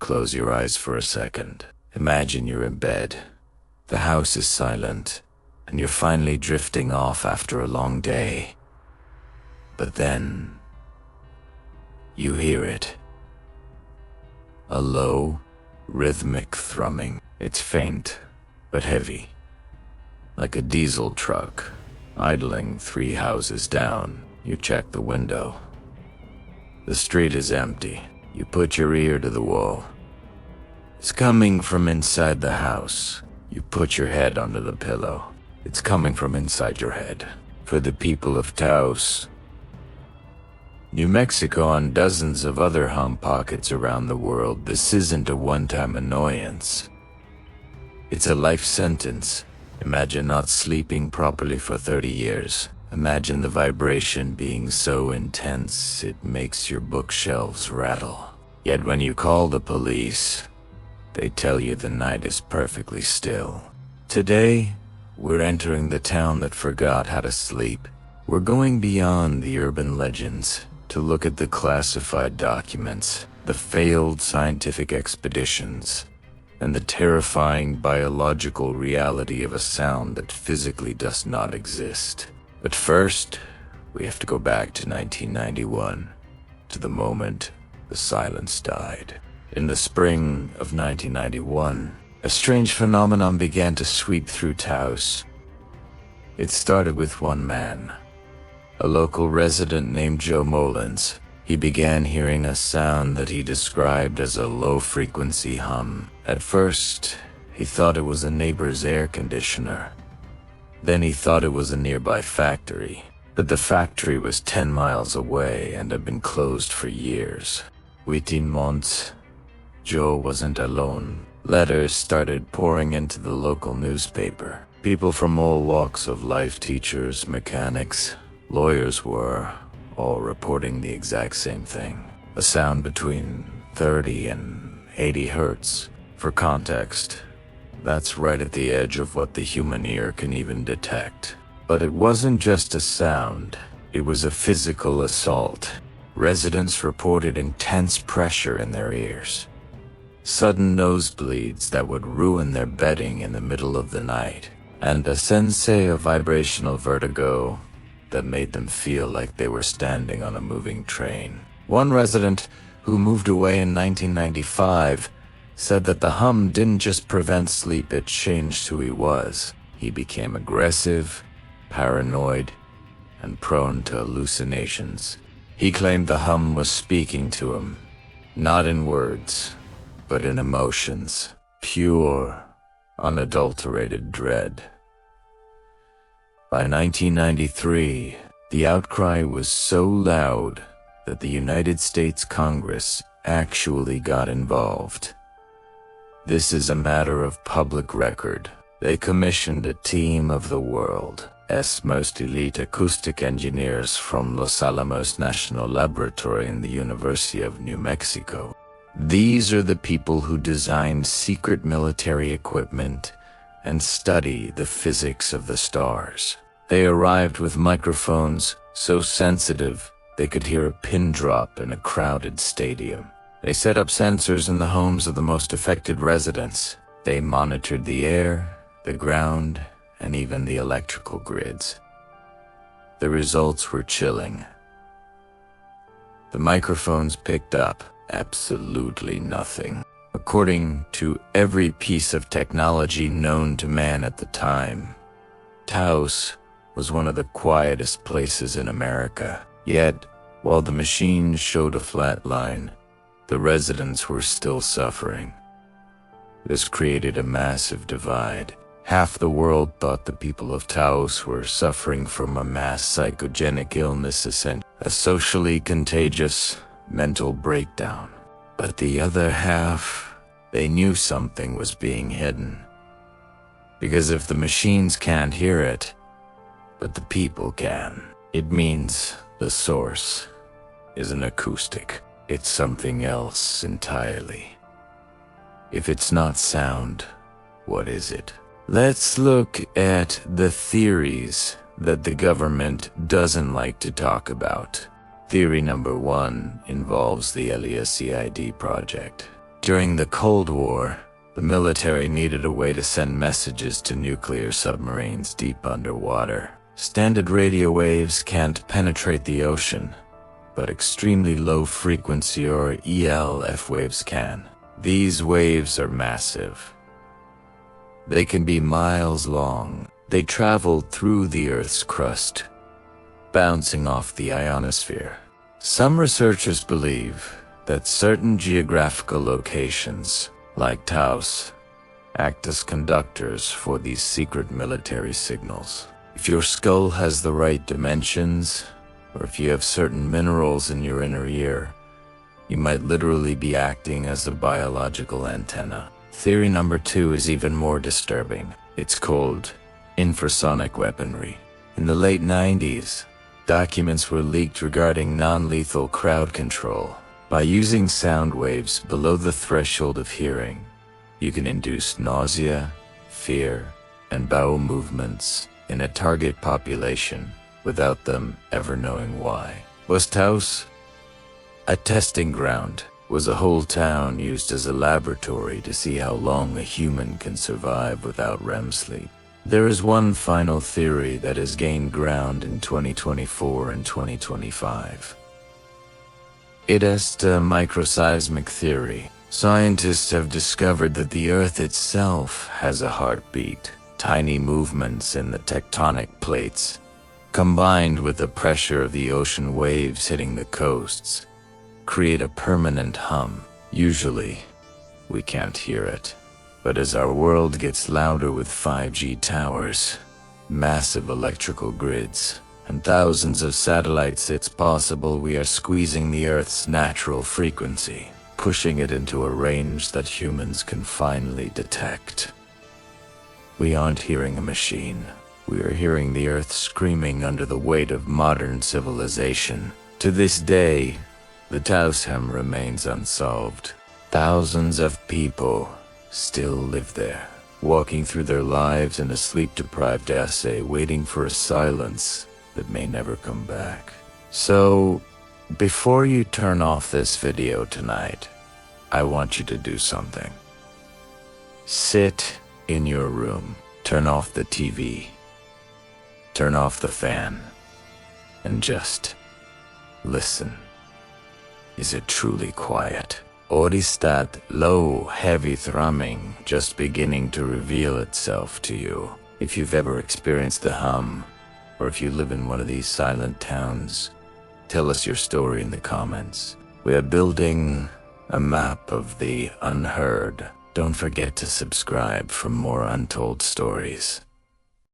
Close your eyes for a second. Imagine you're in bed. The house is silent, and you're finally drifting off after a long day. But then, you hear it. A low, rhythmic thrumming. It's faint, but heavy. Like a diesel truck, idling 3 houses down. You check the window. The street is empty. You put your ear to the wall. It's coming from inside the house. You put your head under the pillow. It's coming from inside your head. For the people of Taos, New Mexico, and dozens of other hum pockets around the world, this isn't a one-time annoyance. It's a life sentence. Imagine not sleeping properly for 30 years. Imagine the vibration being so intense it makes your bookshelves rattle. Yet when you call the police, they tell you the night is perfectly still. Today, we're entering the town that forgot how to sleep. We're going beyond the urban legends to look at the classified documents, the failed scientific expeditions, and the terrifying biological reality of a sound that physically does not exist. But first, we have to go back to 1991, to the moment the silence died. In the spring of 1991, a strange phenomenon began to sweep through Taos. It started with one man, a local resident named Joe Mullins. He began hearing a sound that he described as a low-frequency hum. At first, he thought it was a neighbor's air conditioner. Then he thought it was a nearby factory, but the factory was 10 miles away and had been closed for years. Within months, Joe wasn't alone. Letters started pouring into the local newspaper. People from all walks of life, teachers, mechanics, lawyers, were all reporting the exact same thing. A sound between 30 and 80 hertz. For context, that's right at the edge of what the human ear can even detect. But it wasn't just a sound, it was a physical assault. Residents reported intense pressure in their ears, sudden nosebleeds that would ruin their bedding in the middle of the night, and a sense of vibrational vertigo that made them feel like they were standing on a moving train. One resident, who moved away in 1995, said that the hum didn't just prevent sleep, it changed who he was. He became aggressive, paranoid, and prone to hallucinations. He claimed the hum was speaking to him, not in words, but in emotions. Pure, unadulterated dread. By 1993, the outcry was so loud that the United States Congress actually got involved. This is a matter of public record. They commissioned a team of the world's most elite acoustic engineers from Los Alamos National Laboratory in the University of New Mexico. These are the people who designed secret military equipment and study the physics of the stars. They arrived with microphones so sensitive they could hear a pin drop in a crowded stadium. They set up sensors in the homes of the most affected residents. They monitored the air, the ground, and even the electrical grids. The results were chilling. The microphones picked up absolutely nothing. According to every piece of technology known to man at the time, Taos was one of the quietest places in America. Yet, while the machines showed a flat line, the residents were still suffering. This created a massive divide. Half the world thought the people of Taos were suffering from a mass psychogenic illness, a socially contagious mental breakdown. But the other half, they knew something was being hidden. Because if the machines can't hear it, but the people can, it means the source isn't acoustic. It's something else entirely. If it's not sound, what is it? Let's look at the theories that the government doesn't like to talk about. Theory number 1 involves the L.U.C.I.D project. During the Cold War, the military needed a way to send messages to nuclear submarines deep underwater. Standard radio waves can't penetrate the ocean, but extremely low frequency or ELF waves can. These waves are massive. They can be miles long. They traveled through the Earth's crust, bouncing off the ionosphere. Some researchers believe that certain geographical locations, like Taos, act as conductors for these secret military signals. If your skull has the right dimensions, or if you have certain minerals in your inner ear, you might literally be acting as a biological antenna. Theory number 2 is even more disturbing. It's called infrasonic weaponry. In the late 90s, documents were leaked regarding non-lethal crowd control. By using sound waves below the threshold of hearing, you can induce nausea, fear, and bowel movements in a target population without them ever knowing why. Was Taos a testing ground? Was a whole town used as a laboratory to see how long a human can survive without REM sleep? There is one final theory that has gained ground in 2024 and 2025. It is the microseismic theory. Scientists have discovered that the Earth itself has a heartbeat. Tiny movements in the tectonic plates, combined with the pressure of the ocean waves hitting the coasts, create a permanent hum. Usually, we can't hear it. But as our world gets louder with 5G towers, massive electrical grids, and thousands of satellites, it's possible we are squeezing the Earth's natural frequency, pushing it into a range that humans can finally detect. We aren't hearing a machine. We are hearing the Earth screaming under the weight of modern civilization. To this day, the Taos remains unsolved. Thousands of people still live there, walking through their lives in a sleep-deprived assay, waiting for a silence that may never come back. So, before you turn off this video tonight, I want you to do something. Sit in your room, turn off the TV, turn off the fan, and just listen. Is it truly quiet? Or is that low, heavy thrumming just beginning to reveal itself to you? If you've ever experienced the hum, or if you live in one of these silent towns, tell us your story in the comments. We are building a map of the unheard. Don't forget to subscribe for more untold stories.